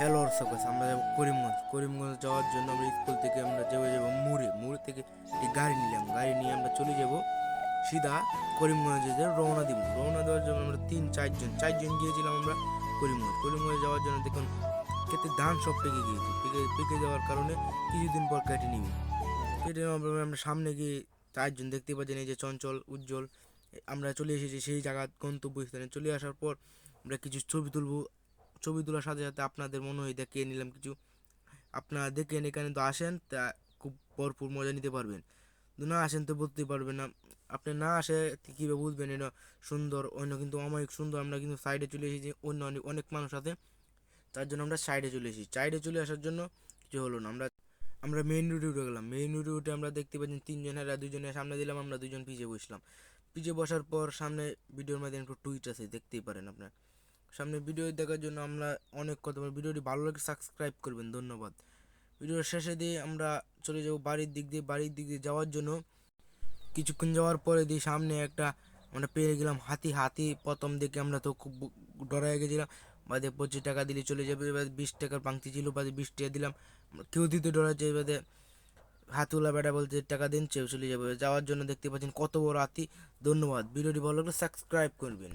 এলোর circus. আমরা যাবো করিমগঞ্জ। করিমগঞ্জ যাওয়ার জন্য আমরা স্কুল থেকে আমরা যাবো মুড়ে। মুড়ে থেকে একটি গাড়ি নিলাম, গাড়ি নিয়ে আমরা চলে যাব সিধা করিমগঞ্জে যে রওনা দিব। রওনা দেওয়ার জন্য আমরা চারজন গিয়েছিলাম আমরা করিমগঞ্জ। করিমগঞ্জ যাওয়ার জন্য দেখুন ক্ষেতে ধান সব পেকে গিয়েছে। পেকে যাওয়ার কারণে কিছুদিন পর কেটে নিবি। কেটে নেওয়ার পর আমরা সামনে গিয়ে চারজন দেখতে পাচ্ছেন, এই যে চঞ্চল, উজ্জ্বল, আমরা চলে এসেছি সেই জায়গা গন্তব্যস্থানে। চলে আসার পর আমরা কিছু ছবি তুলবো। ছবি তোলার সাথে সাথে আপনাদের মনে হয় দেখিয়ে নিলাম কিছু। আপনারা দেখেন, এখানে তো আসেন তা খুব ভরপুর মজা নিতে পারবেন। না আসেন তো বুঝতেই পারবেন না। আপনি না আসে কীভাবে বুঝবেন এটা সুন্দর অন্য, কিন্তু অমায়িক সুন্দর। আমরা কিন্তু সাইডে চলে এসেছি, অন্য অনেক অনেক মানুষ আছে, তার জন্য আমরা সাইডে চলে এসেছি। সাইডে চলে আসার জন্য কিছু হলো না, আমরা আমরা মেইন রোডে উঠে গেলাম। মেইন রোডে উঠে আমরা দেখতে পাচ্ছি তিনজন, হ্যাঁ দুজনের সামনে দিলাম, আমরা দুজন পিছিয়ে বসলাম। পিছিয়ে বসার পর সামনে ভিডিওর মধ্যে একটু টুইট আছে, দেখতেই পারেন আপনার সামনে। ভিডিও দেখার জন্য আমরা অনেক কথা বলি। ভিডিওটি ভালো লাগে সাবস্ক্রাইব করবেন, ধন্যবাদ। ভিডিওর শেষে দিয়ে আমরা চলে যাব বাড়ির দিক দিয়ে। বাড়ির দিক দিয়ে যাওয়ার জন্য কিছুক্ষণ যাওয়ার পরে দিয়ে সামনে একটা আমরা পেয়ে গেলাম হাতি। হাতি প্রথম দিকে আমরা তো খুব ডরাই গেছিলাম। বাদে 25 টাকা দিলে চলে যাবে, এবার 20 টাকার পাংতি ছিল, বাদে 20 টাকা দিলাম। কেউ দিতে ডরাচ্ছে, এবারে হাতুলা বেটা বলছে টাকা দিন, চেয়ে চলে যাবে। যাওয়ার জন্য দেখতে পাচ্ছেন কত বড় হাতি। ধন্যবাদ। ভিডিওটি ভালো লাগলে সাবস্ক্রাইব করবেন।